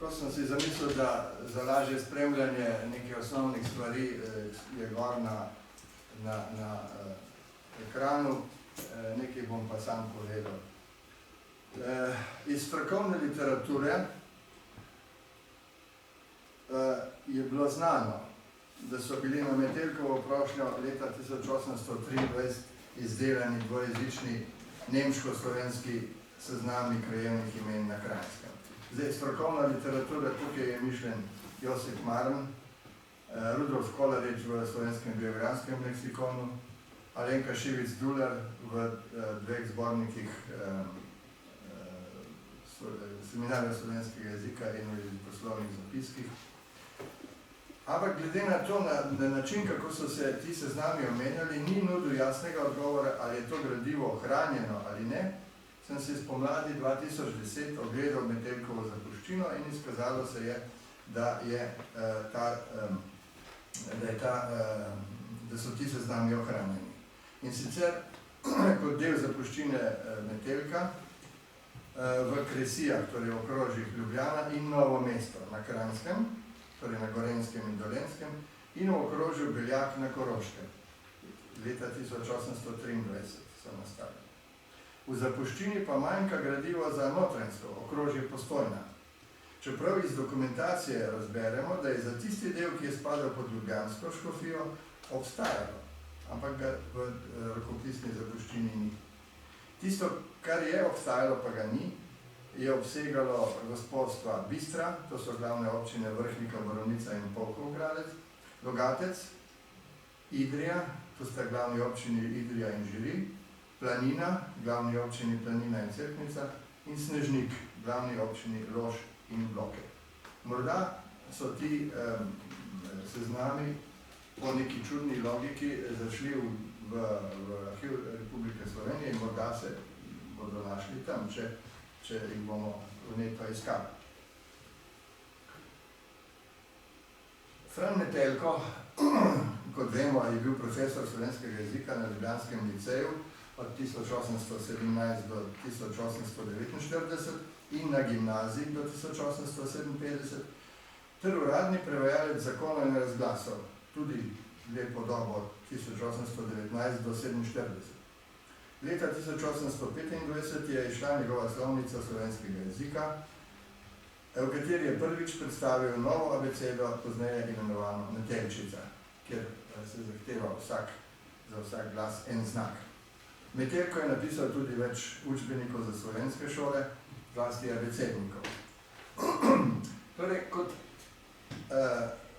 To sem si zamislil, da za lažje spremljanje nekih osnovnih stvari je gor na ekranu, nekaj bom pa sam povedal. Iz strokovne literature je bilo znano, da so bili na Metelkovo prošnjo leta 1823 izdelani dvojezični nemško-slovenski seznami krajevnih imen na Kranjskem. Zdaj, strokovna literatura, tukaj je mišljen Josip Marn, Rudolf Kolarič v Slovenskem biografskem leksikonu, Alenka Šivic-Dular v dveh zbornikih Seminarja slovenskega jezika in v poslovnih zapiskih. Ampak glede na to, na način, kako so se ti seznami omenjali, ni nudil jasnega odgovora, ali je to gradivo ohranjeno ali ne. Sem se spomladi 2010 ogledal Metelkovo zapuščino in izkazalo se je, da so ti seznami ohranjeni. In sicer kot del zapuščine Metelka v Kresijah, torej v okrožjih Ljubljana in Novo mesto na Kranjskem, torej na Gorenjskem in Dolenjskem, in v okrožju Beljak na Koroškem. Leta 1823 so nastali. V zapuščini pa manjka gradivo za Notranjsko, okrožje Postojna. Čeprav iz dokumentacije razberemo, da je za tisti del, ki je spadal pod ljubljansko škofijo, obstajalo, ampak ga v rokopisni zapuščini ni. Tisto, kar je obstajalo, pa ga ni, je obsegalo gospodstva Bistra, to so glavne občine Vrhnika, Borovnica in Polhov-Gradec, Logatec, Idrija, to sta glavni občini Idrija in Žiri, Planina, glavni občini Planina in Cerknica, in Snežnik, glavni občini Lož in Bloke. Morda so ti seznami po neki čudni logiki zašli v Arhiv Republike Slovenije in morda se bodo našli tam, če jih bomo vneto iskali. Fran Metelko, kot vemo, je bil profesor slovenskega jezika na Ljubljanskem liceju od 1817 do 1849 in na gimnaziji do 1857, ter uradni prevajalec zakonov in razglasov, tudi lepo dobo od 1819 do 47. Leta 1825 je izšla njegova slovnica slovenskega jezika, v kateri je prvič predstavil novo abecedo, pozneje imenovano Metelčica, kjer se zahteva za vsak glas en znak. Metelko je napisal tudi več učbenikov za slovenske šole, zlasti abecednikov. Torej, kot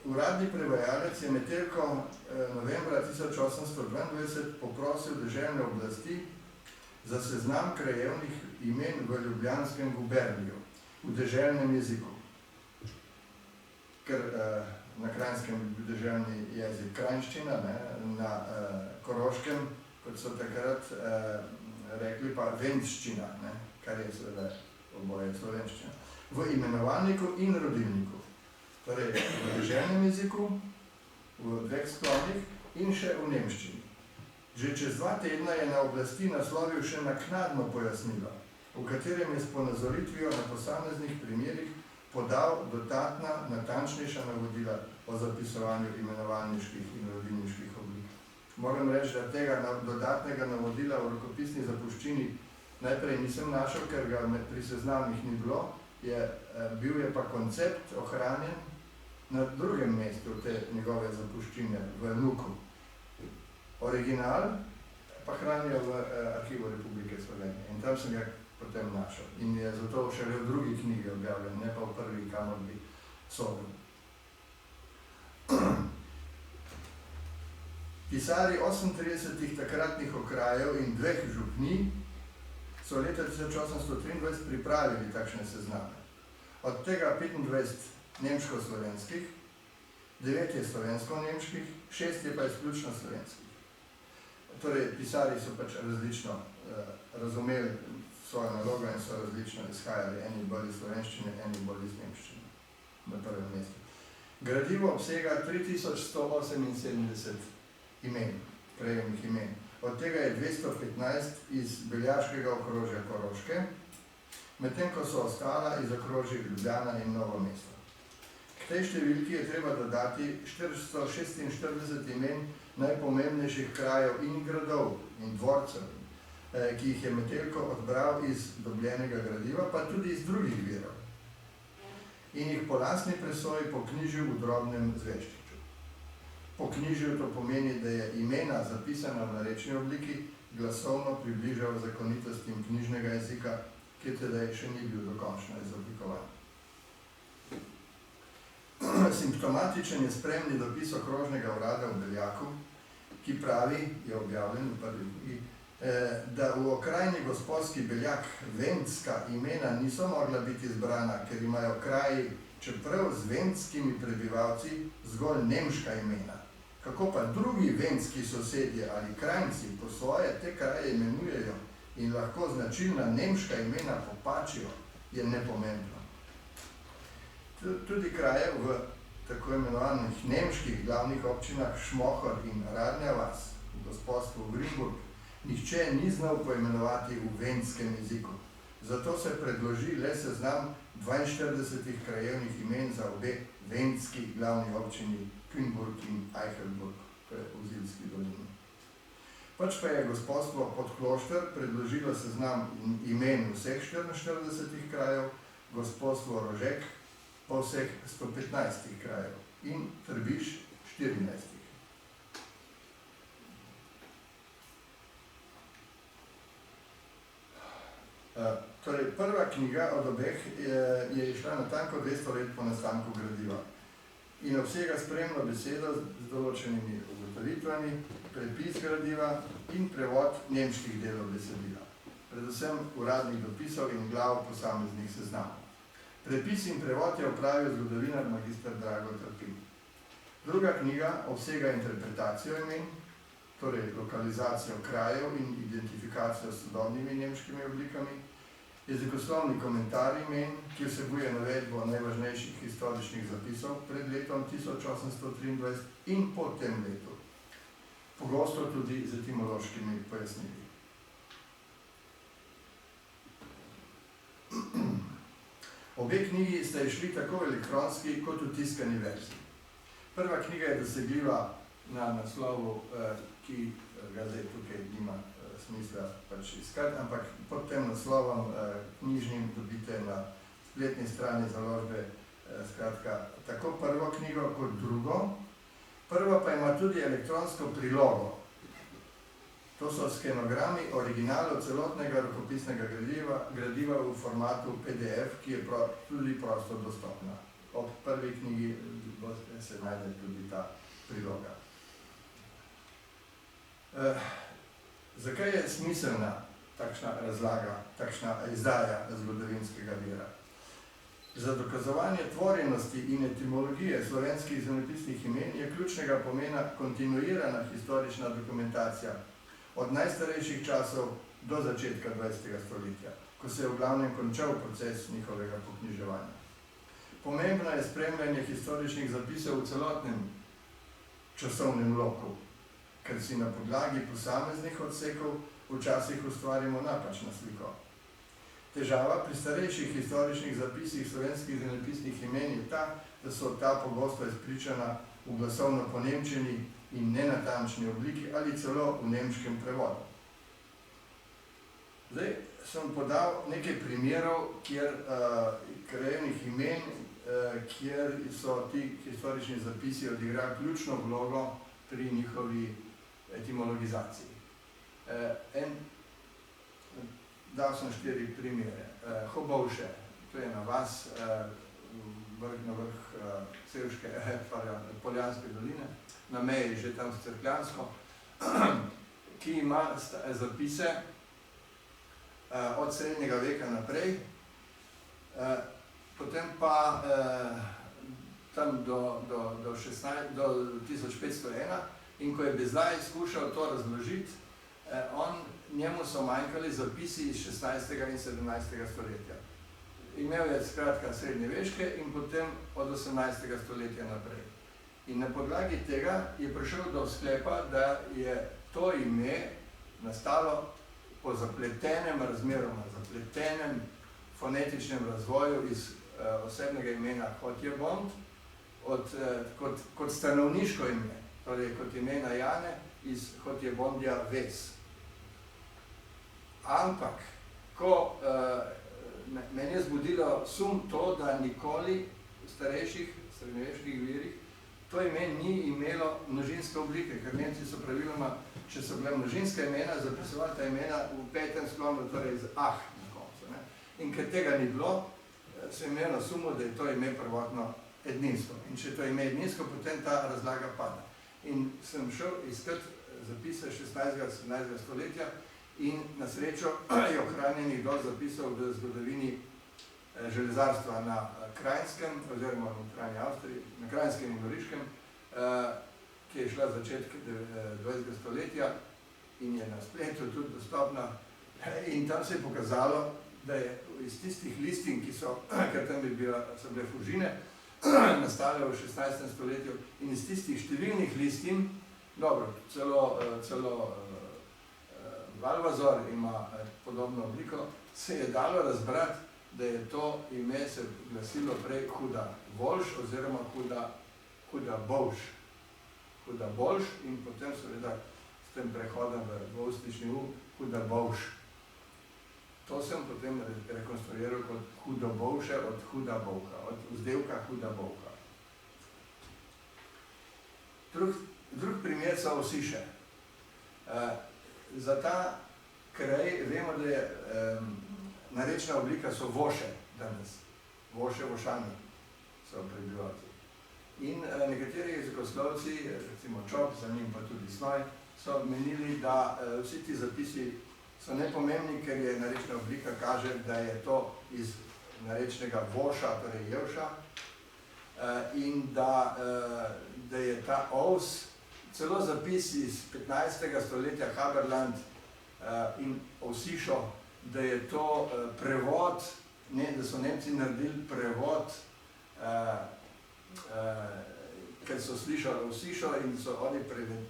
uradni prevajalec je Metelko novembra 1822 poprosil deželne oblasti za seznam krajevnih imen v Ljubljanskem guberniju, v deželnem jeziku. Ker na Kranjskem je bil deželni jezik kranjščina, na Koroškem, kot so takrat rekli, pa vendščina, kar je seveda oboje slovenščina, v imenovalniku in rodilniku. Torej v deželnem jeziku, v dveh sklonih in še v nemščini. Že čez 2 tedna je na oblasti naslovil še naknadno pojasnilo, v katerem je s ponazoritvijo na posameznih primerih podal dodatna, natančnejša navodila o zapisovanju imenovalniških in rodilniških oblik. Moram reči, da tega dodatnega navodila v rokopisni zapuščini najprej nisem našel, ker ga pri seznamih ni bilo, bil je pa koncept ohranjen na drugem mestu te njegove zapuščine, v Nuku. Original pa hranijo v Arhivu Republike Slovenije in tam sem ga potem našel. In je zato šele v drugi knjigi objavljen, ne pa v prvi, kamor bi sodil. Pisarji 38 takratnih okrajev in 2 župnij so leta 1823 pripravili takšne sezname. Od tega 25 nemško-slovenskih, 9 je slovensko-nemških, 6 je pa izključno slovenskih. Torej, pisarji so pač različno razumeli svojo nalogo in so različno izhajali, eni bolj iz slovenščine, eni bolj iz nemščine na prvem mestu. Gradivo obsega 3178 imen, krajevnih imen. Od tega je 215 iz beljaškega okrožja Koroške, medtem ko so ostala iz okrožij Ljubljana in Novo mesto. K tej številki je treba dodati 446 imen najpomembnejših krajev in gradov in dvorcev, ki jih je Metelko odbral iz dobljenega gradiva, pa tudi iz drugih virov. In jih po lastni presoji poknjižil v drobnem zveščiču. Poknjižil to pomeni, da je imena zapisana v narečni obliki glasovno približal zakonitostim knjižnega jezika, ki tedaj še ni bil dokončno izoblikovan. Simptomatičen je spremni dopis okrožnega urada v Beljaku, ki pravi, je objavljen v prvi knjigi, da v okrajni gospodski Beljak vendska imena niso mogla biti izbrana, ker imajo kraji, čeprav z vendskimi prebivalci, zgolj nemška imena. Kako pa drugi vendski sosedje ali krajnci po svoje te kraje imenujejo in lahko značilna nemška imena popačijo, je nepomembno. Tudi kraje v tako imenovanih nemških glavnih občinah Šmohor in Radnja vas, v gospodstvu Grimburg, nihče ni znal poimenovati v vendskem jeziku. Zato se predloži le seznam 42 krajevnih imen za obe vendski glavni občini Künburg in Eichelburg, to je v Zilski dolini. Pač pa je gospodstvo Podklošter predložilo seznam imen vseh 44 krajev, gospodstvo Rožek pa vseh 115 krajev in Trbiž 14. Torej, prva knjiga od obeh je išla natanko 200 let po nastanku gradiva in obsega spremno besedo z določenimi ugotovitvami, prepis gradiva in prevod nemških delov besedila, predvsem uradnih dopisov in glav posameznih seznamov. Prepis in prevod je opravil zgodovinar magister Drago Trpin. Druga knjiga obsega interpretacijo imen, torej lokalizacijo krajev in identifikacijo s sodobnimi nemškimi oblikami, jezikoslovni komentar imen, ki vsebuje navedbo najvažnejših historičnih zapisov pred letom 1823 in po tem letu, pogosto tudi z etimološkimi pojasnili. Obe knjigi sta išli tako v elektronski kot v tiskani verziji. Prva knjiga je dosegljiva na naslovu, ki ga zdaj tukaj nima smisla pač iskati, ampak pod tem naslovom knjižnim dobite na spletni strani založbe skratka tako prvo knjigo kot drugo. Prva pa ima tudi elektronsko prilogo. To so skenogrami originalov celotnega rokopisnega gradiva v formatu PDF, ki je tudi prosto dostopna. Ob prvi knjigi se najde tudi ta priloga. Zakaj je smiselna takšna razlaga, takšna izdaja zgodovinskega vira? Za dokazovanje tvorjenosti in etimologije slovenskih zemljepisnih imen je ključnega pomena kontinuirana historična dokumentacija od najstarejših časov do začetka 20. stoletja, ko se je v glavnem končal proces njihovega poknjiževanja. Pomembno je spremljanje historičnih zapisov v celotnem časovnem loku, ker si na podlagi posameznih odsekov včasih ustvarimo napačno sliko. Težava pri starejših historičnih zapisih slovenskih zemljepisnih imen je ta, da so ta pogosto izpričana v glasovno ponemčeni in nenatančni obliki ali celo v nemškem prevodu. Zdaj sem podal nekaj primerov, kjer krajevnih imen, kjer so ti historični zapisi odigrali ključno vlogo pri njihovi etimologizaciji. Dal sem 4 primere. Hobovše, to je na vas, na vrh Sevške, Poljanske doline, na meji že tam s Cerkljansko, ki ima zapise od srednjega veka naprej, potem pa tam do 1501, in ko je Bezlaj skušal to razložiti, njemu so manjkali zapisi iz 16. in 17. stoletja. Imel je skratka srednjeveške in potem od 18. stoletja naprej. In na podlagi tega je prišel do sklepa, da je to ime nastalo po zapletenem razmeroma, zapletenem fonetičnem razvoju iz osebnega imena Hotjebond, kot stanovniško ime, torej kot imena Jane iz Hotjebondja Ves. Ampak, ko meni je zbudilo sum to, da nikoli v starejših, srednjeveških virih to ime ni imelo množinske oblike, ker Nemci so praviloma, če so bile množinske imena, zapisovali ta imena v petem sklonu, torej z ah na koncu. Ne? In ker tega ni bilo, se je imelo sumo, da je to ime prvotno edninsko. In če je to ime edninsko, potem ta razlaga pada. In sem šel iskat zapise 16. 17. stoletja in na srečo je ohranjenih dosti zapisov v zgodovini železarstva na Krajnskem, oziroma v Krajni Avstriji, na Krajnskem in Goriškem, ki je šla začetek 20. stoletja in je na spletu tudi dostopna. In tam se je pokazalo, da je iz tistih listin, ker tam so bile fužine, nastale v 16. stoletju, in iz tistih številnih listin, dobro, celo Valvazor ima podobno obliko, se je dalo razbrati, da je to ime se glasilo prej Huda Volš oziroma Huda Bolš. Huda Bolš in potem seveda s tem prehodom v avstrični U Huda Bolš. To sem potem rekonstruiral kot Hudo Bolše od Huda Bolka, od vzdevka Huda Bolka. Drug primer so Osiše. Za ta kraj vemo, da je narečna oblika so Voše danes. Voše, Vošani so prebivalci. In nekateri jezikoslovci, recimo Čop, za njim pa tudi Snoj, so menili, da vsi ti zapisi so nepomembni, ker je narečna oblika kaže, da je to iz narečnega Voša, torej Jevša, in da je ta Ovs, celo zapis iz 15. stoletja Haberland in Ovsišo, da je to prevod, da so Nemci naredili prevod, ker so slišali Ovsišo in so oni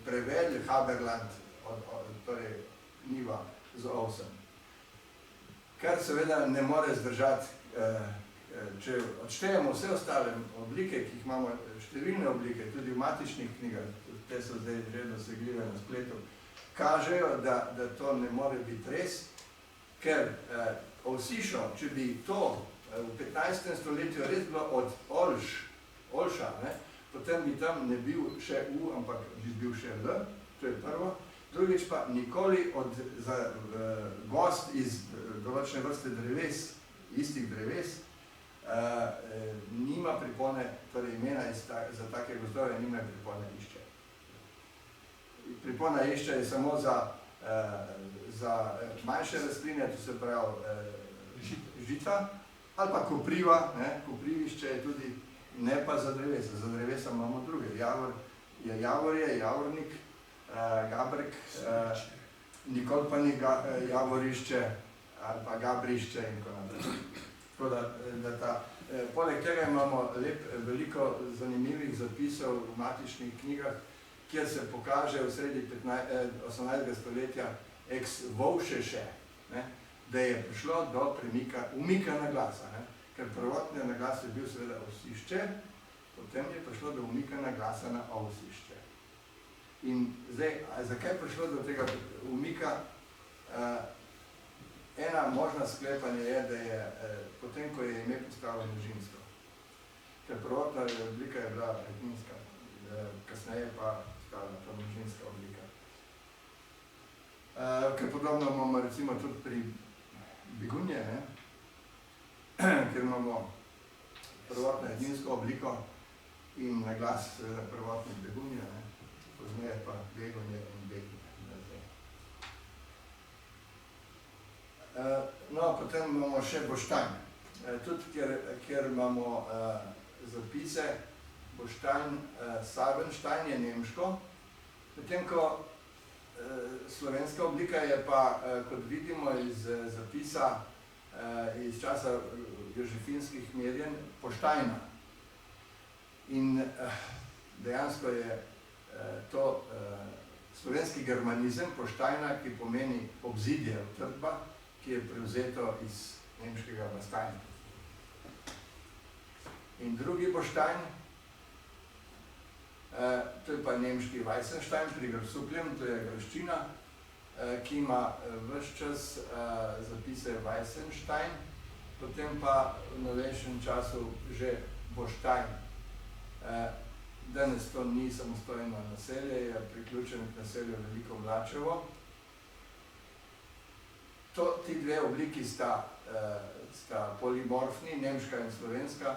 prevedli Haberland, torej njiva z Ovsem. Kar seveda ne more zdržati, če odštejemo vse ostale oblike, ki jih imamo, številne oblike, tudi v matičnih knjigah, te so zdaj že dosegljive na spletu, kažejo, da to ne more biti res, ker Ovsišo, če bi to v 15. stoletju res bilo od Olša, potem bi tam ne bil še U, ampak bi bil še L, to je prvo. Drugič pa nikoli gost iz določene vrste dreves, istih dreves, nima pripone, torej imena za take gozdove nima pripone išče. Pripona išče je samo za manjše rastline, to se pravi žita, ali pa kopriva, koprivišče je tudi, ne pa za drevesa. Za drevesa imamo druge. Javorje, javornik, gabrek, nikoli pa ni javorišče ali pa gabrišče in tako naprej. Poleg tega imamo veliko zanimivih zapisov v matičnih knjigah, kjer se pokaže v sredi 18. stoletja ex Vovšeše, da je prišlo do umika naglasa. Ker prvotni naglas je bil seveda Ovsišče, potem je prišlo do umika naglasa na Ovsišče. In zdaj, zakaj je prišlo do tega umika? Ena možna sklepanje je, da je potem, ko je ime postalo množinsko. Ker prvotna oblika je bila edninska, kasneje pa postala to množinska oblika. Ker podobno imamo recimo tudi pri Begunje, ker imamo prvotno edinsko obliko in naglas prvotno Begunje, pozneje pa Begunje in Begunje. No, potem imamo še Boštanj. Tudi, ker imamo zapise, Boštanj, Sabenstein je nemško, potem ko slovenska oblika je pa, kot vidimo iz zapisa iz časa jožefinskih merjenj, Poštajna. In dejansko je to slovenski germanizem, Poštajna, ki pomeni obzidje, utrdba, ki je prevzeto iz nemškega Basteina. In drugi Boštajn, to je pa nemški Weissenstein pri Grsupljem, to je graščina, ki ima ves čas zapise Weissenstein, potem pa v novejšem času že Boštajn. Danes to ni samostojno naselje, je priključeno k naselju Veliko Mlačevo. Ti dve obliki sta polimorfni, nemška in slovenska.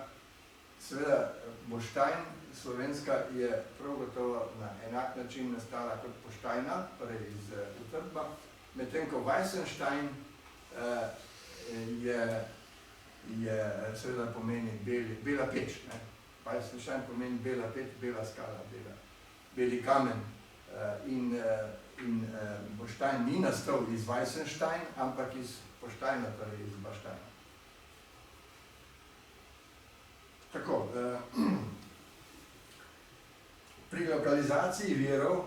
Seveda Boštajn, slovenska, je prav gotovo na enak način nastala kot Boštajna, torej iz utrdba, medtem ko Weissenstein seveda pomeni bela peč. Weissenstein pomeni bela peč, bela skala, beli kamen. In Boštajn ni nastal iz Weissenstein, ampak iz Boštajna, torej iz Baštajna. Tako, pri lokalizaciji virov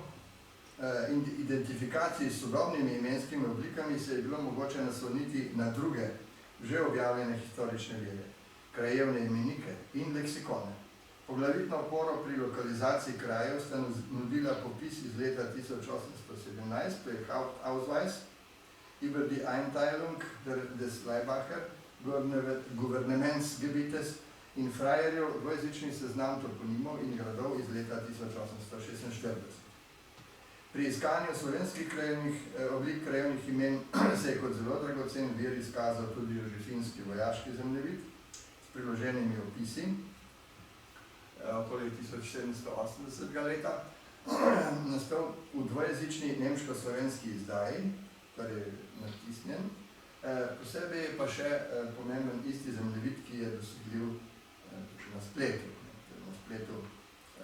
in identifikaciji s sodobnimi imenskimi oblikami se je bilo mogoče nasloniti na druge, že objavljene historične vire, krajevne imenike in leksikone. Poglavitno oporo pri lokalizaciji krajev sta nudila popis iz leta 1817, to je Hauptausweis über die Einteilung des Leibacher Gouvernementsgebietes in Freierjev dvojezični seznam toponimov in gradov iz leta 1846. Pri iskanju slovenskih oblik krajevnih imen se je kot zelo dragocen vir izkazal tudi jožefinski vojaški zemljevid s priloženimi opisi okoli 1780. leta, nastal v dvojezični nemško-slovenski izdaji, torej natisnjen. Posebej je pa še pomemben isti zemljevid, ki je dosegljiv na spletu. Na spletu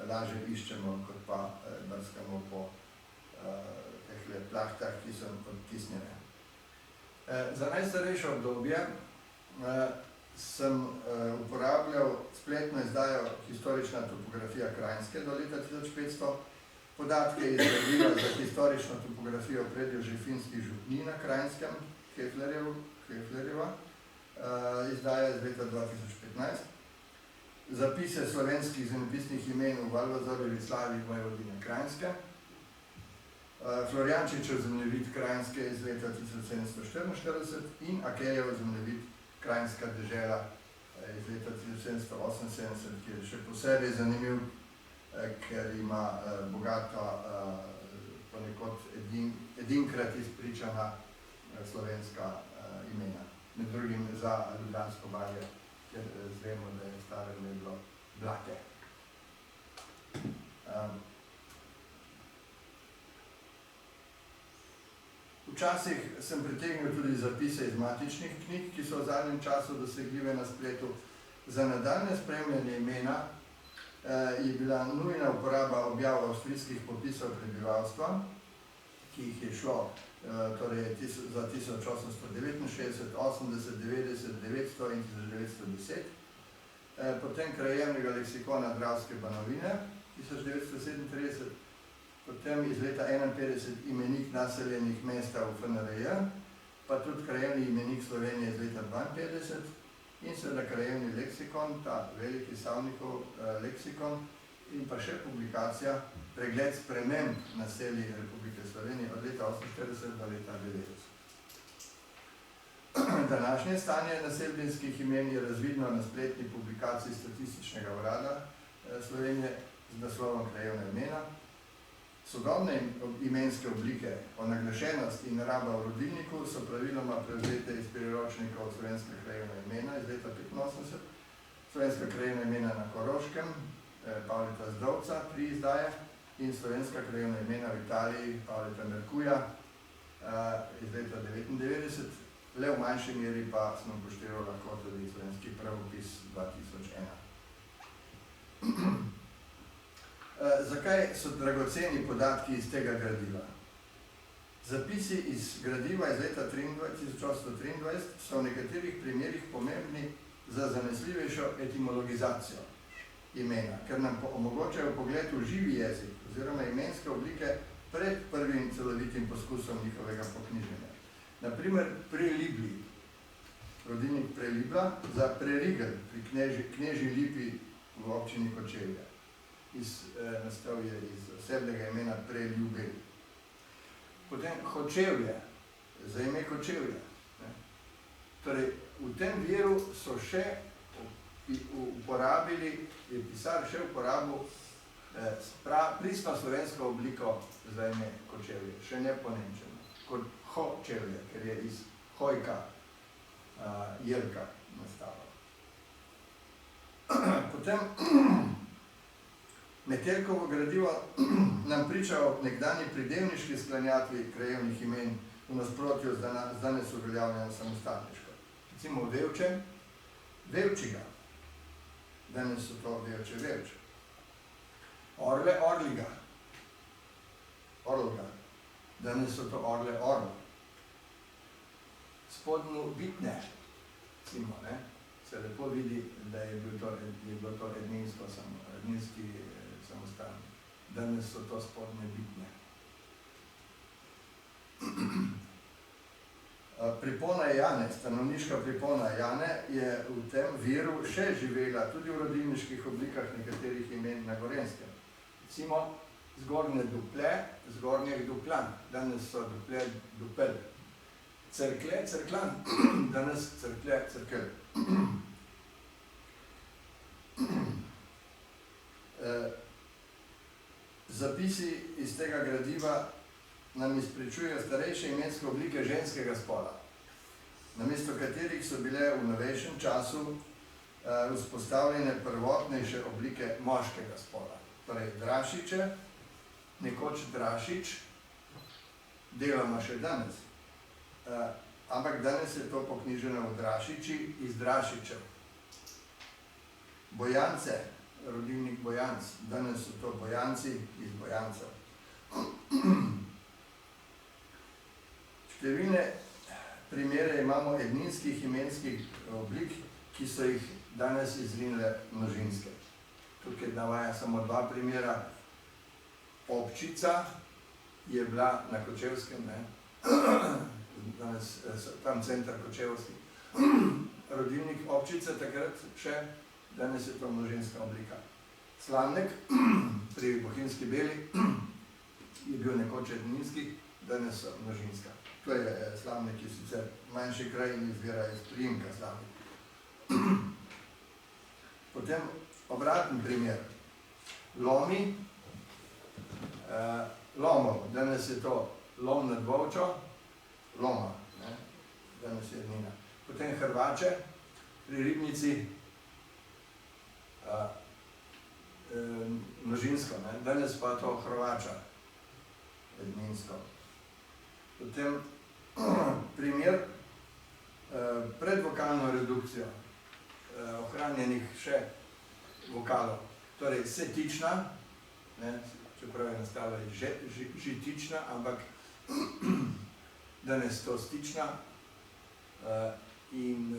lažje iščemo, kot pa brskamo po tehle plahtah, ki so odtisnjene. Za najstarejše obdobje sem uporabljal spletno izdajo Historična topografija Krajinske do leta 1500, podatke iz gradiva za historično topografijo predjožefinskih župnij na Krajinskem, Heflerjeva, izdaja iz leta 2015, zapise slovenskih zemljepisnih imen v Valvazorju, Vislavi, Vojvodine Krajinske, Florjančičev zemljevid Krajinske iz leta 1744 in Akejev zemljevid Krajinska dežela iz leta 1778, ki je še posebej zanimiv, ker ima bogata, ponekod edinkrat izpričana slovenska imena. Med drugim za Ljubljansko barje, ker zvemo, da je staro ime bilo Blate. Včasih sem pritegnil tudi zapise iz matičnih knjig, ki so v zadnjem času dosegljive na spletu. Za nadaljnje spremljanje imena je bila nujna uporaba objav avstrijskih popisov prebivalstva, ki jih je šlo torej za 1869, 80, 90, 900 in 1910. Potem krajevnega leksikona Dravske Banovine 1937, potem iz leta 1951 imenik naseljenih mesta v FNRJ, pa tudi krajevni imenik Slovenije iz leta 1952 in seveda krajevni leksikon, ta veliki Savnikov leksikon in pa še publikacija Pregled sprememb naselij Republike Slovenije od leta 1948 do leta 1990. Današnje stanje naselbinskih imen je razvidno na spletni publikaciji Statističnega urada Slovenije z naslovom Krajevna imena. Sodobne imenske oblike, onaglašenost in raba v rodilniku so praviloma prevzete iz priročnikov Slovenska krajevna imena iz leta 1985, Slovenska krajevna imena na Koroškem, Pavleta Zdovca, 3 izdaje, in Slovenska krajevna imena v Italiji, Pavleta Merkuja iz leta 1999, le v manjši meri pa smo upoštevali lahko tudi slovenski pravopis 2001. Zakaj so dragoceni podatki iz tega gradiva? Zapisi iz gradiva iz leta 1823 so v nekaterih primerih pomembni za zanesljivejšo etimologizacijo imena, ker nam omogočajo pogled v živi jezik oziroma imenske oblike pred prvim celovitim poskusom njihovega poknjiženja. Naprimer, pri Libiji rodilnik Prelibla, za Prerigel pri Knežji Lipi v občini Kočevje. Nastal je iz osebnega imena Preljubel. Potem Hočevje, za ime Kočevje. Torej, v tem viru so še uporabili, je pisar še uporabil pristno slovensko obliko za ime Kočevje, še ne ponemčeno, kot Hočevje, ker je iz Hojka, Jelka nastalo. Potem Metelkovo gradivo nam priča o nekdanji pridevniški sklanjatvi krajevnih imen v nasprotju z danes uveljavljeno samostatniško. Recimo Vevče, Vevčiga, danes so to Vevče, Vevč. Orle, Orliga, Orlga, danes so to Orle, Orl. Spodnju Bitne, recimo, ne? Se lepo vidi, da je bilo to edninski samostan. Danes so to Spodnje Bitne. Pripona Jane, stanovniška pripona Jane, je v tem viru še živela tudi v rodilniških oblikah nekaterih imen na Gorenjskem. Recimo Zgornje Duple, Zgornjih Duplan, danes so Duple, Dupel. Cerkle, Cerklan, danes Cerkle, Cerkel. Zapisi iz tega gradiva nam izpričujejo starejše imenske oblike ženskega spola, namesto katerih so bile v novejšem času vzpostavljene prvotnejše oblike moškega spola. Torej Drašiče, nekoč Drašič, deloma še danes, ampak danes je to poknjiženo v Drašiči iz Drašičev. Bojance, rodilnik Bojanc, danes so to Bojanci iz Bojancev. Številne primere imamo edninskih imenskih oblik, ki so jih danes izrinile množinske. Tukaj navaja samo dva primera. Občica je bila na Kočevskem, ne? Danes tam center Kočevski. Rodilnik Občica takrat še, danes je to množinska oblika. Slamnek pri Bohinjski Beli je bil nekoč edninski, danes so množinska. To je Slamnek, ki sicer manjši kraj in izvira iz priimka Slamnek. Potem obraten primer. Lomi, Lomov, danes je to Lom nad Volčo, Loma, ne? Danes je ednina. Potem Hrvače, pri Ribnici, množinsko, ne? Danes pa to Hrvača, edninsko. Potem primer pred vokalno redukcijo ohranjenih še vokalov. Torej Setična, ne? Čeprav je nastala Žitična, ampak danes to Stična in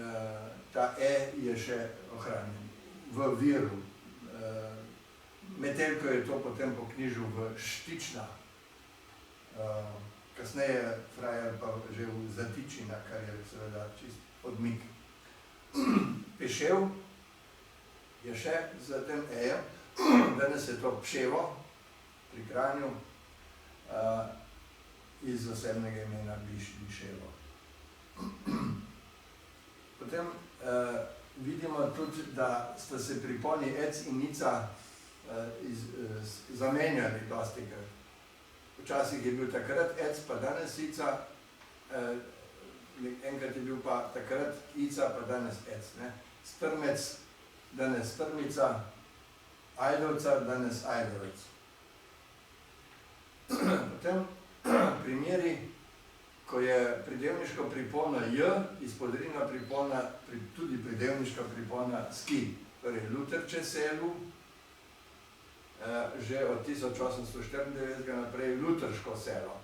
ta je še ohranjen v viru. Metelko je to potem poknjižil v Štična, kasneje frajer pa že v Zatičina, kar je seveda čist odmik. Pešev je še za tem ejem, danes je to Pševo pri Kranju, iz osebnega imena Biševo. Potem vidimo tudi, da sta se priponi ec in nica zamenjali dostikrat. Včasih je bil takrat ec, pa danes ica, enkrat je bil pa takrat ica, pa danes ec. Strmec, danes strmica, ajdovca, danes ajdovec. Potem primeri, ko je pridevniško pripona j, izpodrinna pripona, tudi pridevniška pripona ski, torej Luterče selu, že od 1894 naprej Luterško selo,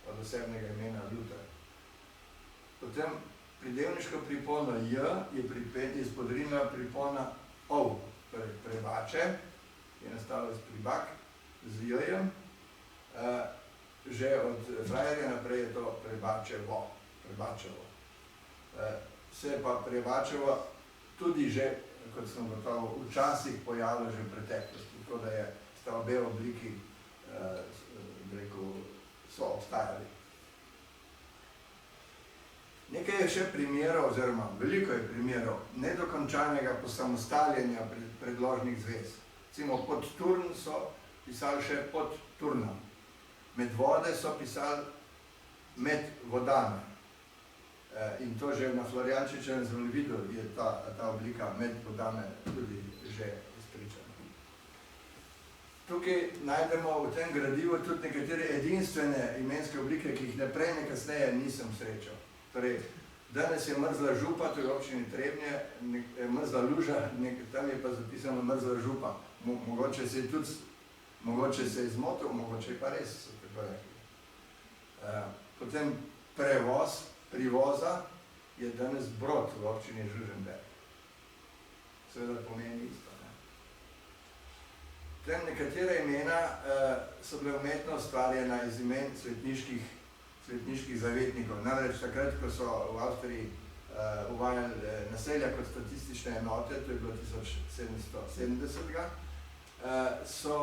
od osebnega imena Luter. Potem pridevniško pripona j je izpodrinna pripona ov, torej Prebače, je nastalo iz pribak, z j-jem, že od frajerja naprej je to Prebačevo. se je pa Prevačeva tudi že, kot sem gotovo, včasih pojavila že v preteklosti, tako da sta obe obliki, so obstajali. Nekaj je še primerov, oziroma veliko je primerov nedokončanega posamostaljenja predložnih zvez. Recimo pod Turn so pisali še pod Turnom, med vode so pisali med vodami. In to že na Florjančičevem zemljevidu je ta oblika med vodami tudi že izpričana. Tukaj najdemo v tem gradivu tudi nekatere edinstvene imenske oblike, ki jih ne prej, ne kasneje nisem srečal. Torej, danes je Mrzla župa, to je v občini Trebnje, Mrzla luža, tam je pa zapisano Mrzla župa. Mogoče se je tudi, mogoče se je zmotil, mogoče pa res so tako rekli. Potem prevoz, privoza je danes Brod v občini Žužemberk. Seveda pomeni isto. Potem nekatera imena so bile umetno ustvarjena iz imen svetniških zavetnikov. Namreč takrat, ko so v Avstriji uvajali naselja kot statistične enote, to je bilo 1770, so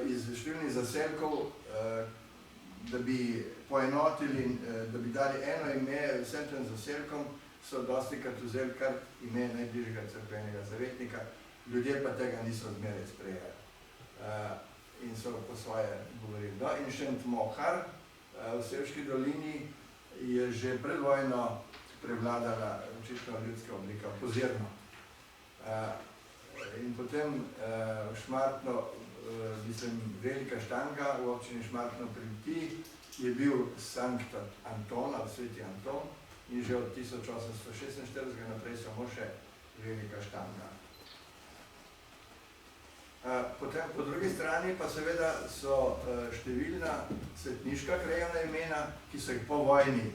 iz številnih zaselkov, da bi poenotili, da bi dali eno ime vsem tem zaselkom, so dostikrat vzeli kar ime najbližjega cerkvenega zavetnika, ljudje pa tega niso zmeraj sprejeli. In so po svoje govorili. No, in Šent Mohar v Sevški dolini je že pred vojno prevladala očitno ljudska oblika Pozirno. In potem v Šmartno, mislim, Velika Štanga v občini Šmartno pri Litiji je bil Sankt Anton, ali Sveti Anton, in že od 1846 naprej samo še Velika Štanga. Potem po drugi strani pa seveda so številna svetniška krajevna imena, ki so jih po vojni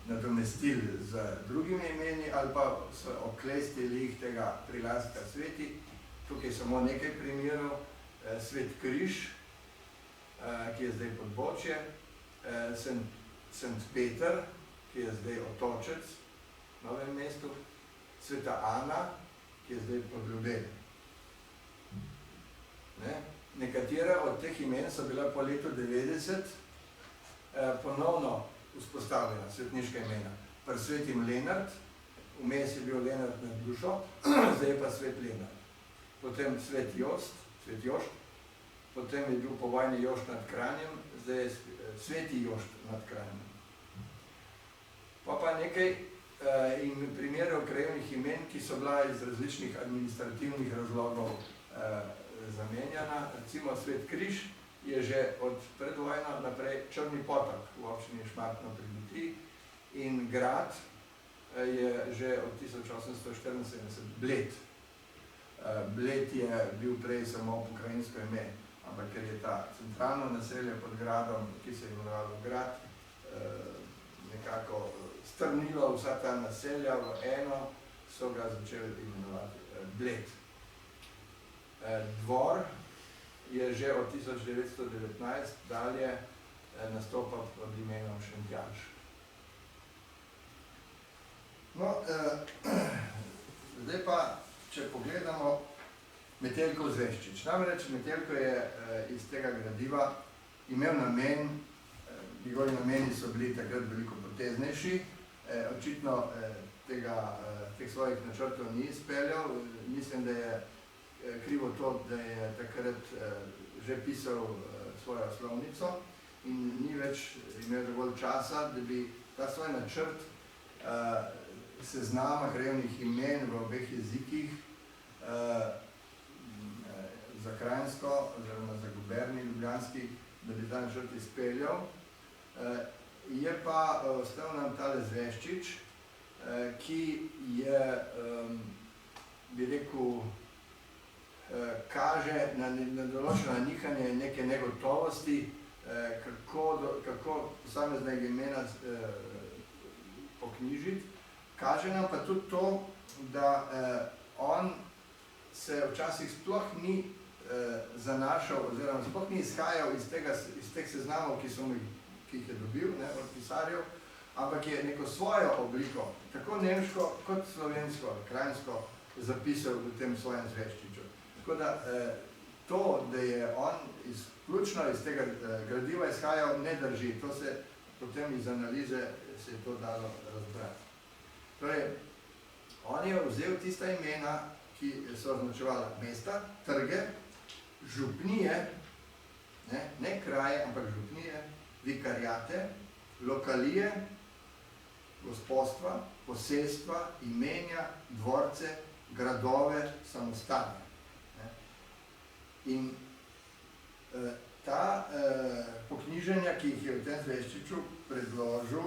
nadomestili z drugimi imeni ali pa so oklestili jih tega prilastka sveti. Tukaj samo nekaj primerov. Svet Križ, ki je zdaj Podbočje, St. Peter, ki je zdaj Otočec v Novem mestu, Sveta Ana, ki je zdaj Podljubelj. Nekatera od teh imen so bila po letu 90 ponovno vzpostavljena, svetniška imena. Pri Svetim Lenart, vmes je bil Lenart nad dušo, zdaj je pa Svet Lenart. Potem Svet Jošt, potem je bil po vojni Jošt nad Kranjem, zdaj je Sveti Jošt nad Kranjem. Pa nekaj primerov krajevnih imen, ki so bila iz različnih administrativnih razlogov zamenjana. Recimo Svet Križ je že od predvojno naprej Črni potok v občini Šmartno pri Litiji in grad je že od 1874 Bled. Bled je bil prej samo pokrajinsko ime, ampak ker je ta centralno naselje pod gradom, ki se je imenovalo grad, nekako strnilo vsa ta naselja v eno, so ga začeli imenovati Bled. Dvor je že od 1919 dalje nastopal pod imenom Šentjanž. No, zdaj pa, če pogledamo Metelkov Zveščič. Namreč Metelko je iz tega gradiva imel namen, njegovi nameni so bili takrat veliko poteznejši, očitno teh svojih načrtov ni izpeljal. Mislim, da je krivo to, da je takrat že pisal svojo slovnico in ni več imel dovolj časa, da bi ta svoj načrt seznama krajevnih imen v obeh jezikih za Kranjsko oziroma za Guberni ljubljanski, da bi ta načrt izpeljal. Je pa ostal nam tale Zveščič, ki je, bi rekel, kaže na določeno nihanje neke negotovosti, kako posameznega imena poknjižiti. Kaže nam pa tudi to, da on se včasih sploh ni zanašal oziroma sploh ni izhajal iz teh seznamov, ki jih je dobil od pisarjev, ampak je neko svojo obliko, tako nemško kot slovensko, kranjsko, zapisal v tem svojem zveščiču. Tako da to, da je on izključno iz tega gradiva izhajal, ne drži. To se potem iz analize se je to dalo razbrati. Torej, on je vzel tista imena, ki so označevala mesta, trge, župnije, ne kraje, ampak župnije, vikariate, lokalije, gospodstva, posestva, imenja, dvorce, gradove, samostane. In ta poknjiženja, ki jih je v tem zveščiču predložil,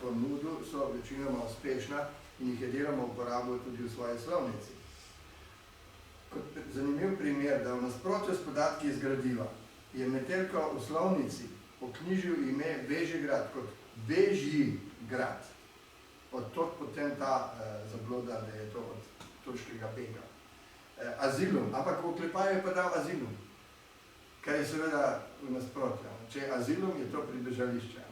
ponudil, so večinoma uspešna in jih je deloma uporabil tudi v svoji slovnici. Kot zanimiv primer, da v nasprotju s podatki iz gradiva je Metelko v slovnici poknjižil ime Bežigrad kot Bežji grad. Od tod potem ta zabloda, da je to od turškega bega. Azilum, ampak v oklepaju je pa dal azilum, kar je seveda v nasprotju. Če je azilum, je to pribežališče.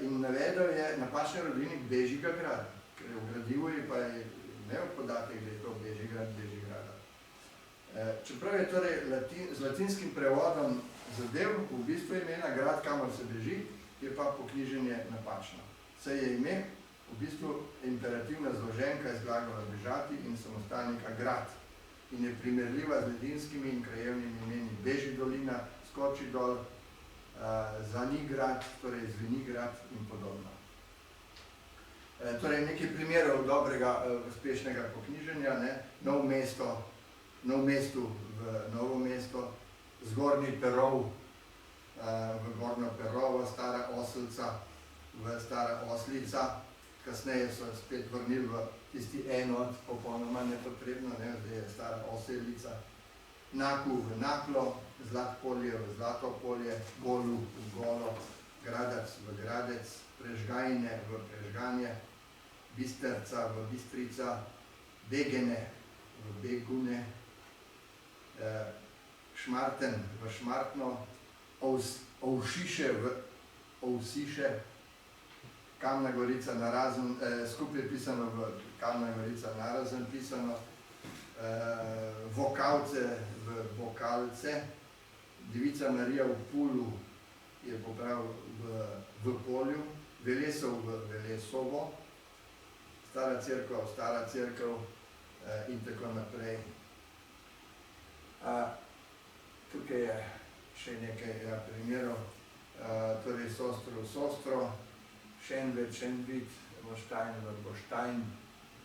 In navedel je napačni rodilnik Bežjega grada, ker v gradivu je pa imel podatek, da je to Bežigrad Bežigrada. Čeprav je torej z latinskim prevodom zadev v bistvu imena grad, kamor se beži, je pa poknjiženje napačno. Saj je ime v bistvu imperativna zloženka iz glagola bežati in samostalnika grad in je primerljiva z ledinskimi in krajevnimi imeni Beži dolina, Skoči dol, Zanigrad, torej Zvenigrad in podobno. Torej nekaj primerov dobrega, uspešnega poknjiženja, Novo mesto v Novo mesto, Zgornji Perov v Gornjo Perovo, Stara Oselca v Stara Oslica, kasneje so spet vrnili v tisti enot, popolnoma nepotrebno, zdaj je Stara Oselica, Naku v Naklo, Zlatpolje v Zlatopolje, Golu v Golo, Gradac v Gradec, Prežgajne v Prežganje, Bisterca v Bistrica, Begene v Begune, Šmarten v Šmartno, Ovšiše v Ovsiše, Kamna Gorica Narazen, skupaj pisano v Kamna Gorica Narazen pisano, Vokavce v Vokalce, Devica Marija v Pulu je popravil v Polju, Velesov v Velesovo, Stara cerkev in tako naprej. Tukaj je še nekaj primerov, torej Sostro, Šenved, Šenvid, Voštajn, Voštajn,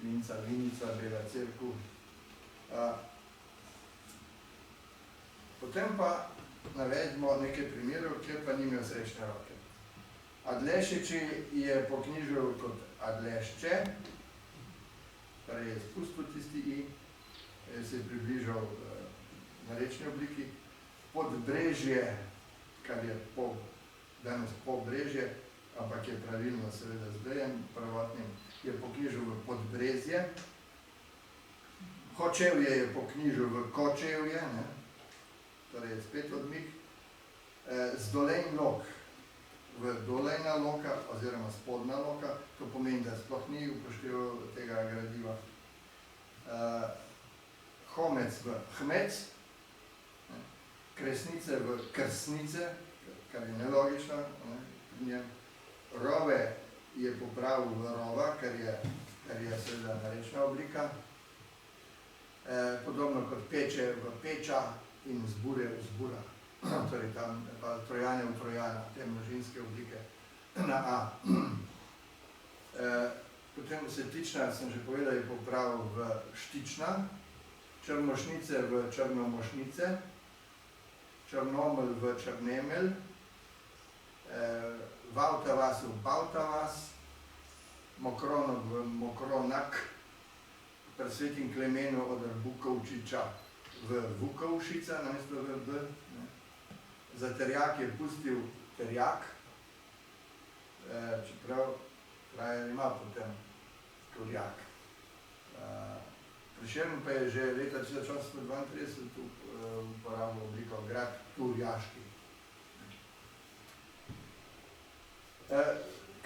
Vinca, Bela cerkev. Potem pa navedemo nekaj primerov, kjer pa ni imel srečne roke. Adlešiči je poknjižil kot Adlešče, kar je spustil tisti i, se je približal narečni obliki. Podbrežje, kar je danes Pobrežje, ampak je pravilno seveda z B-jem prvotnim, je poknjižil v Podbrezje. Kočevje je poknjižil v Kočevje, torej je spet odmik. Zdolejn lok v Dolejna loka oziroma Spodna loka, to pomeni, da sploh ni upošteval tega gradiva. Homec v Hmec, Kresnice v Krsnice, kar je nelogično pri njem. Rove je popravil v Rova, kar je seveda narečna oblika. Podobno kot Peče v Peča in Zbure v Zbura. Torej tam pa Trojane v Trojana, te množinske oblike na A. Potem Setična, sem že povedal, je popravil v Štična, Črnomošnice v Črnomošnice, Črnomelj v Črnemelj, Vavtavas v Bavtavas, Mokronok v Mokronak, pri Svetim Klemenu od Vukovčiča v Vukovšica, namesto v B. Za terjak je pustil terjak, čeprav Krajer ima potem turjak. Prešern pa je že leta 1832 uporabil obliko grad Turjaški.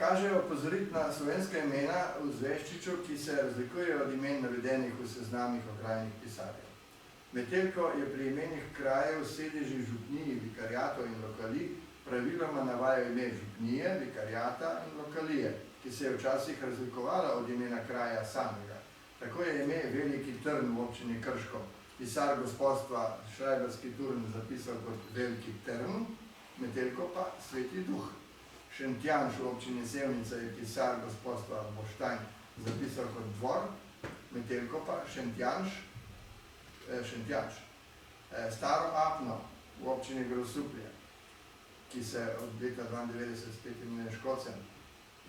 kažejo opozoriti na slovenska imena v Zveščiču, ki se razlikujejo od imen navedenih v seznamih okrajnih pisarjev. Metelko je pri imenih krajev, sedežih župniji, vikariatov in lokalij praviloma navajajo ime župnije, vikariata in lokalije, ki se je včasih razlikovala od imena kraja samega. Tako je ime Veliki Trn v občini Krško pisar gospodstva Šrajbarski Turn zapisal kot Veliki Trn, Metelko pa Sveti Duh. Šentjanž v občini Sevnica je pisar gospodstva Boštanj zapisal kot Dvor, Metelko pa Šentjanž. Staro Apno v občini Grosuplje, ki se od leta 92 spet imenuje Škocen,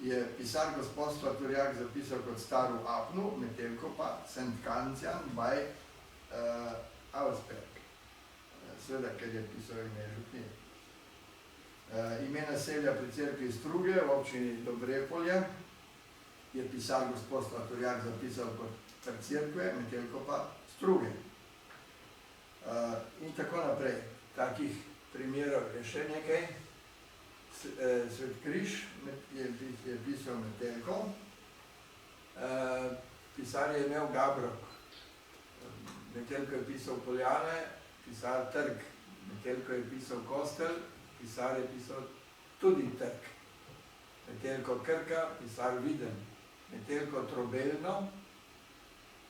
je pisar gospodstva Turjak zapisal kot Staro Apnu, Metelko pa St. Kancijan by Auersperg. Seveda, ker je pisal ime župnije. Ime naselja pri cerkvi Struge v občini Dobrepolje je pisar gospodstva Turjak zapisal kot kar cerkve, Metelko pa Struge. In tako naprej. Takih primerov je še nekaj. Svet Križ je pisal Metelko. Pisar je imel Gabrok. Metelko je pisal Poljane, pisar Trg. Metelko je pisal Kostel, pisar je pisal tudi Trg. Metelko Krka, pisar Viden. Metelko Trobelno,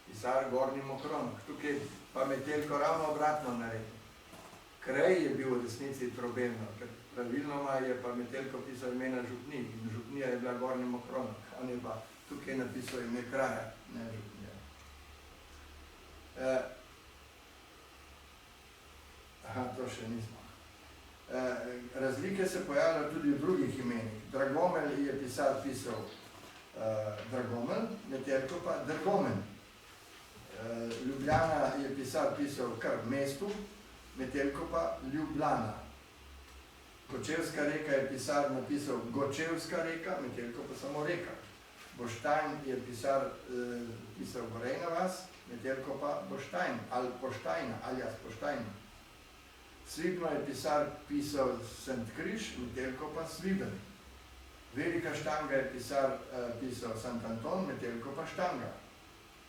pisar Gornji Mokronek. Tukaj pa Metelko ravno obratno naredil. Krej je bil v resnici Trobelno, ker pravilnoma je pa Metelko pisal imena župnij in župnija je bila Gornji Mokronek. On je pa tukaj napisal ime kraja, ne župnija. To še nismo. Razlike se pojavljajo tudi v drugih imenih. Dragomelj je pisar pisal Dragomelj, Metelko pa Drgomen. Ljubljana je pisar pisal kar mestu, Metelko pa Ljubljana. Kočevska reka je pisar napisal Gočevska reka, Metelko pa samo reka. Boštanj je pisar pisal Gorejna vas, Metelko pa Boštajn, ali Poštajna, alias Poštajna. Svibno je pisar pisal St. Križ, Metelko pa Sviben. Velika Štanga je pisar pisal St. Anton, Metelko pa Štanga.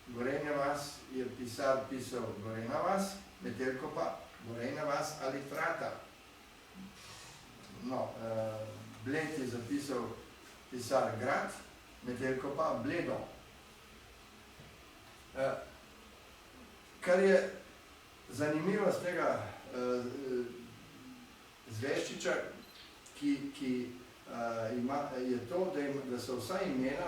Gorenja vas je pisar pisal Gorejna vas, Metelko pa Gorejna vas ali Trata. No, Bled je zapisal pisar Grad, Metelko pa Bledo. Kar je zanimivo z tega Zveščiča, je to, da so vsa imena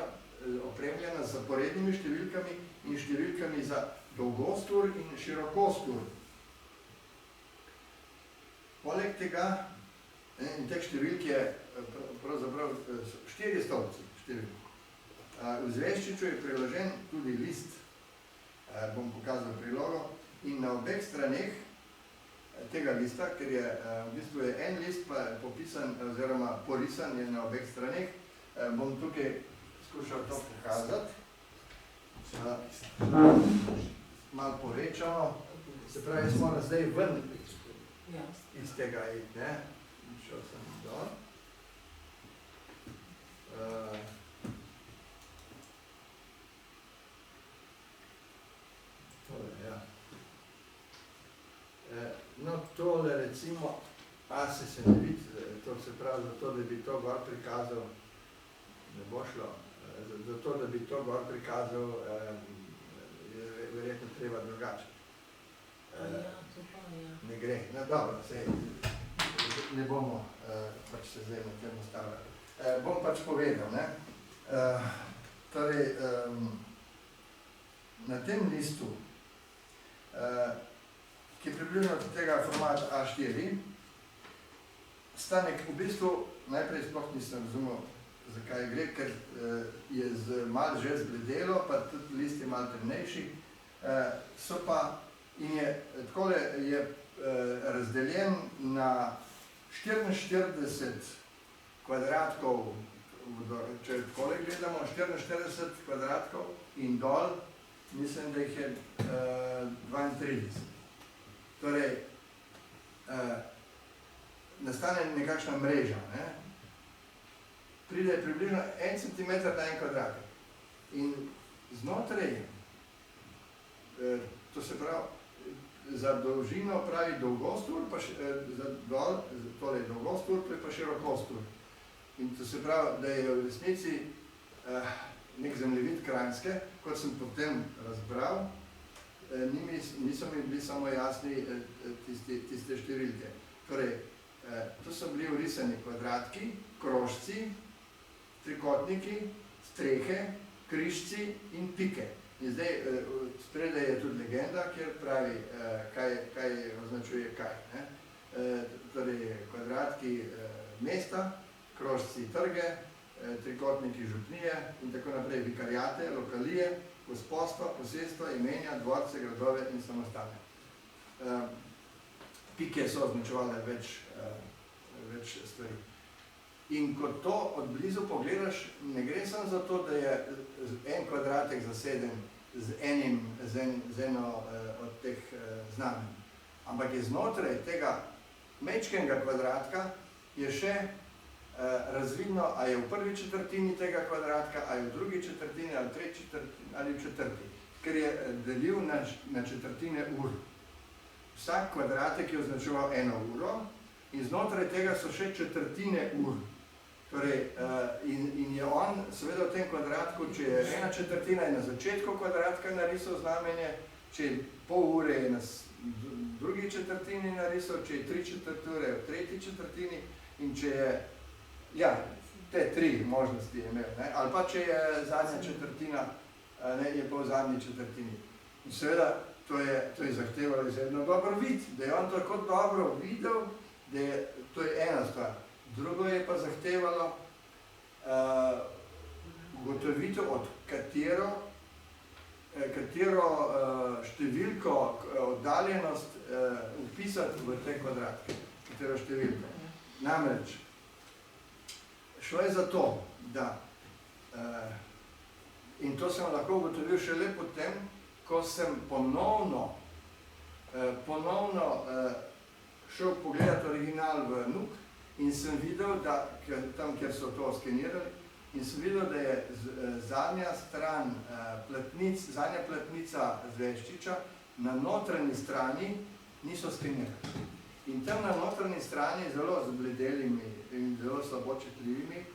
opremljena z zaporednimi številkami in številkami za dolgostur in širokostur. Poleg tega, in teh številk je pravzaprav 4 stolpci številk. V Zveščiču je priložen tudi list, bom pokazal prilogo, in na obeh straneh tega lista, ker je v bistvu je en list pa popisan oziroma porisan je na obeh straneh, bom tukaj skušal to pokazati. Malo povečano, se pravi, jaz moram zdaj ven iz tega iti, ne? Šel sem dol. Tole, ja. No, tole recimo, se ne vidi, to se pravi zato, da bi to gor prikazal, ne bo šlo, zato, da bi to gor prikazal, je verjetno treba drugače. Ne gre, no dobro, sej, ne bomo pač se zdaj na tem ustavljali. Bom pač povedal, ne. Torej, na tem listu, ki je približno od tega formata A4, stanek v bistvu, najprej sploh nisem razumel, zakaj gre, ker je malo že zbledelo, pa tudi list je malo temnejši, so pa, in je, takole je razdeljen na 44 kvadratkov, če takole gledamo, 44 kvadratkov in dol, mislim, da jih je 32. Torej, nastane nekakšna mreža, ne? Pri pride približno 1 cm na 1 kvadratek. In znotraj, to se pravi, za dolžino pravi dolgostur, pa za dol, torej dolgostur, to je pa širokostur. In to se pravi, da je v resnici nek zemljevid Kranjske, kot sem potem razbral, niso mi bili samo jasni tiste številke. Torej, to so bili vrisani kvadratki, krožci, trikotniki, strehe, križci in pike. In zdaj, spredaj je tudi legenda, kjer pravi, kaj označuje kaj. Torej, kvadratki mesta, krožci trge, trikotniki župnije in tako naprej, vikarijate, lokalije, gospodstva, posestva, imenja, dvorce, gradove in samostane. Pike so označevale več stvari. In ko to od blizu pogledaš, ne gre samo za to, da je en kvadratek zaseden z eno od teh znamenj, ampak je znotraj tega majčkega kvadratka je še razvidno, a je v prvi četrtini tega kvadratka, a je v drugi četrtini, ali tretji četrtini, ali v četrti, ker je delil na četrtine ur. Vsak kvadratek je označeval 1 uro in znotraj tega so še četrtine ur. Torej, in je on seveda v tem kvadratku, če je 1/4 je na začetku kvadratka narisal znamenje, če je pol ure je na drugi četrtini narisal, če je 3/4 ure v tretji četrtini in če je, ja, te 3 možnosti je imel, ne? Ali pa če je zadnja četrtina, ne, je pa v zadnji četrtini. In seveda, to je zahtevalo izredno dober vid, da je on tako dobro videl, da je, to je ena stvar. Drugo je pa zahtevalo ugotovitev, od katero številko, oddaljenost vpisati v te kvadratke, katero številko. Namreč, šlo je za to, da, in to sem lahko ugotovil šele potem, ko sem ponovno šel pogledati original v NUK in sem videl, da tam, kjer so to skenirali, in sem videl, da je zadnja stran zadnja platnica zvezčiča na notranji strani niso skenirali. In tam na notranji strani, zelo zbledelimi in zelo slabo čitljivimi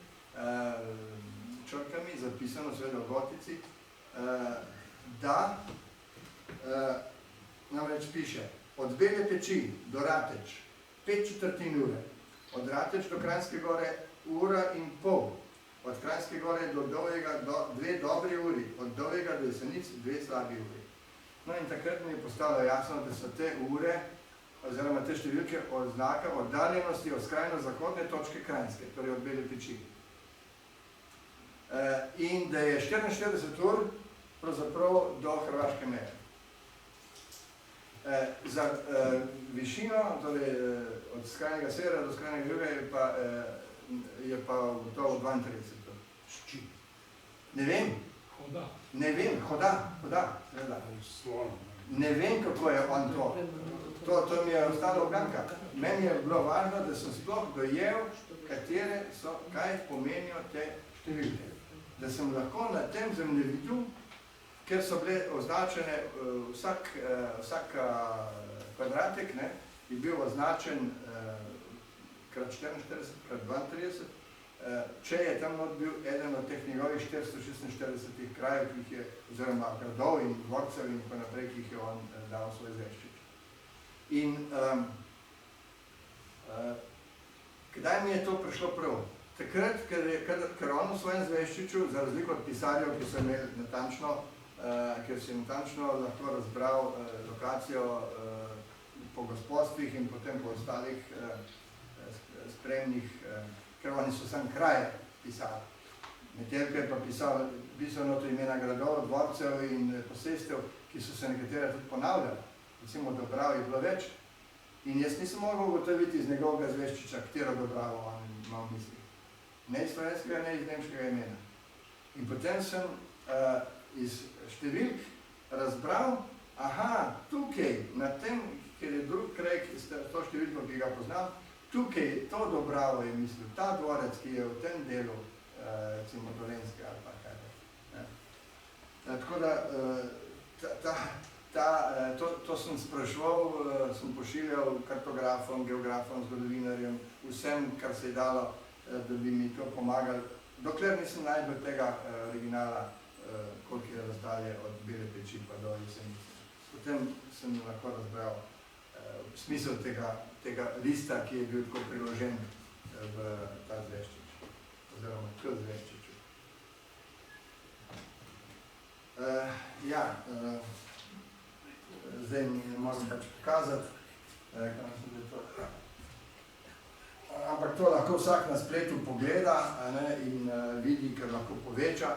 črkami, zapisano seveda v gotici, da namreč piše, od Bele peči do Rateč 5/4 ure, od Rateč do Kranjske gore 1,5 ure, od Kranjske gore do Dolgega 2 dobri uri, od Dolgega do Jesenic 2 slabi uri. No in takrat mi je postalo jasno, da so te ure, oziroma te številke oznaka oddaljenosti od skrajno zahodne točke Kranjske, torej od Bele peči. In da je 44 ur pravzaprav do hrvaške meje. Za višino, torej od skrajnega severa do skrajnega juga je pa gotovo 32 ur. S čim? Ne vem. Hoda. Ne vem, hoda, seveda. Ne vem, kako je on to. To mi je ostalo obganka. Meni je bilo važno, da sem sploh dojel, kaj pomenijo te številke. Da sem lahko na tem zemljevidu, ker so bile označene, vsak kvadratek, ne, je bil označen krat 44, krat 32, če je tam bil eden od teh njegovih 446 krajev, ki jih je, oziroma gradov in dvorcev in tako naprej, ki jih je on dal svoj zvezčič. In kdaj mi je to prišlo prav? Takrat, ker on v svojem zvezčiču, za razliko od pisarjev, ki so imeli natančno, ker si natančno lahko razbral lokacijo po gospodstvih in potem po ostalih spremnih, ker oni so sam kraje pisali. Metelko je pa pisal noto imena gradov, dvorcev in posestev, ki so se nekatere tudi ponavljali. Recimo Dobrav je bilo več in jaz nisem mogel ugotoviti iz njegovega zvezčiča, katero Dobravo on ima v mislih. Ne iz slovenskega, ne iz nemškega imena. In potem sem iz številk razbral, aha, tukaj, na tem, ker je drug kraj, to številko, ki ga poznam, tukaj, to Dobravo je mislil, ta dvorec, ki je v tem delu recimo Dolenjske ali pa kaj. Tako da to sem spraševal, sem pošiljal kartografom, geografom, zgodovinarjem, vsem, kar se je dalo, da bi mi to pomagali. Dokler nisem našel tega originala, koliko je razdalje od Bele peči pa do Jesenice. Potem sem lahko razbral smisel tega lista, ki je bil tako priložen v ta zveščič, oziroma k zveščiču. Zdaj mi moram pač pokazati, ampak to lahko vsak na spletu pogleda in vidi, ker lahko poveča.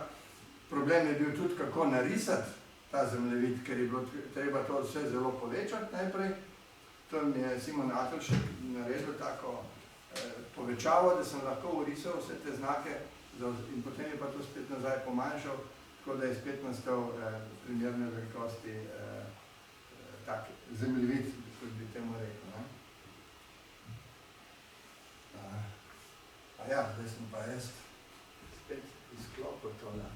Problem je bil tudi, kako narisati ta zemljevid, ker je bilo treba to vse zelo povečati najprej. To mi je Simon Atelšek naredil tako povečavo, da sem lahko urisal vse te znake in potem je pa to spet nazaj pomanjšal, tako da je spet nastal primerne velikosti tak zemljevid, kot bi temu rekel. Zdaj sem pa jaz spet izklopil to. Zdaj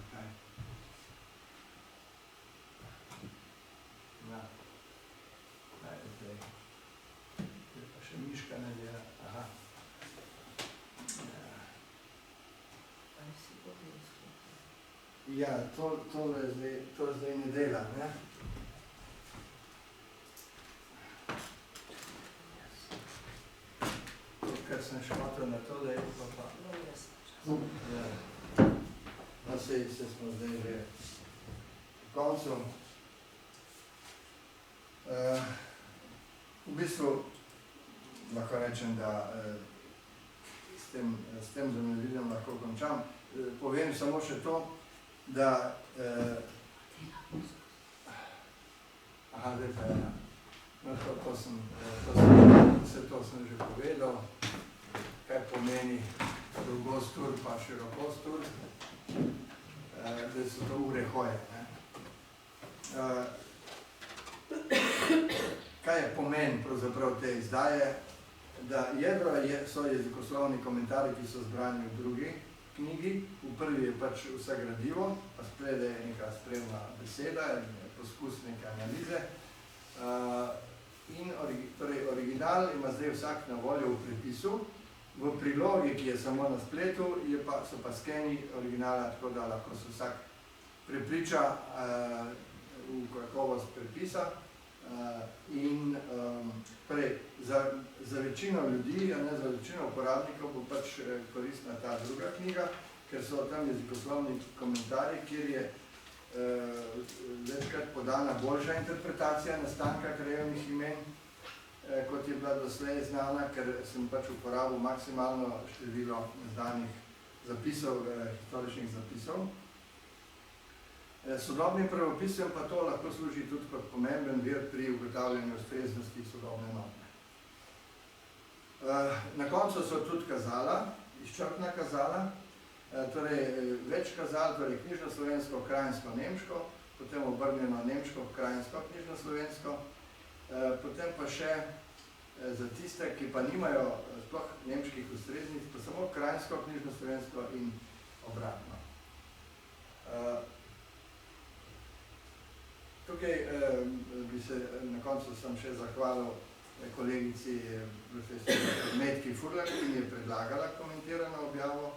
pa še miška ne dela. To zdaj ne dela. Ker sem škotil na to, da je pa. Sej smo zdaj že v koncu. V bistvu lahko rečem, da s tem zemljevidom lahko končam. Povem samo še to, da to sem že povedal, kaj pomeni dolgost ur pa širokost ur, da so to ure hoje. Kaj je pomen pravzaprav te izdaje? Da jedro so jezikoslovni komentarji, ki so zbrani v drugi knjigi. V prvi je pač vse gradivo, pa spredaj je neka spremna beseda in poskus neke analize. Torej, original ima zdaj vsak na voljo v prepisu. V prilogi, ki je samo na spletu, so pa skeni originala, tako da lahko se vsak prepriča v kakovost prepisa. In za večino ljudi, za večino uporabnikov bo pač koristna ta druga knjiga, ker so tam jezikoslovni komentarji, kjer je večkrat podana boljša interpretacija nastanka krajevnih imen, kot je bila doslej znana, ker sem pač uporabil maksimalno število znanih zapisov, historičnih zapisov. Sodobnim pravopisem pa to lahko služi tudi kot pomemben vir pri ugotavljanju ustreznosti sodobne norme. Na koncu so tudi kazala, izčrpna kazala, torej več kazal, torej knjižno-slovensko, krajinsko-nemško, potem obrnjeno nemško-krajinsko, knjižno-slovensko, potem pa še za tiste, ki pa nimajo sploh nemških ustreznic, pa samo krajinsko, knjižno-slovensko in obratno. Tukaj bi se na koncu sem še zahvalil kolegici profesorici Metki Furlan, ki mi je predlagala komentirano objavo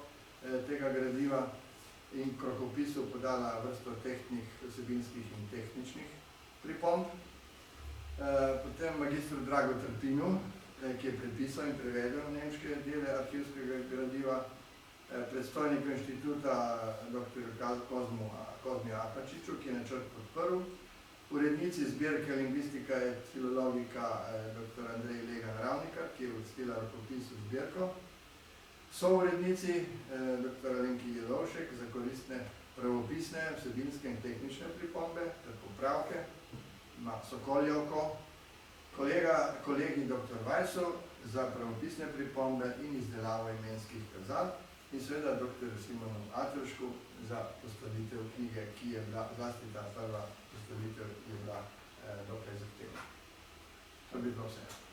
tega gradiva in k rokopisu podala vrsto vsebinskih in tehničnih pripomb. Potem magistru Drago Trpinu, ki je prepisal in prevedel nemške dele arhivskega gradiva, predstojniku inštituta dr. Kozmiju Apačiču, ki je načrt podprl, urednici zbirke Lingvistika et filologika dr. Andrej Legan Ravnikar, ki je uvrstila rokopis v zbirko, sourednici dr. Alenki Jelovšek za koristne pravopisne, vsebinske in tehnične pripombe ter popravke, Sokoljevko, kolegi dr. Vajsov za pravopisne pripombe in izdelavo imenskih kazal in seveda dr. Simonu Atelšku za postavitev knjige, ki je bila, zlasti ta prva postavitev je bila dokaj zahtevna. To bi bilo vse.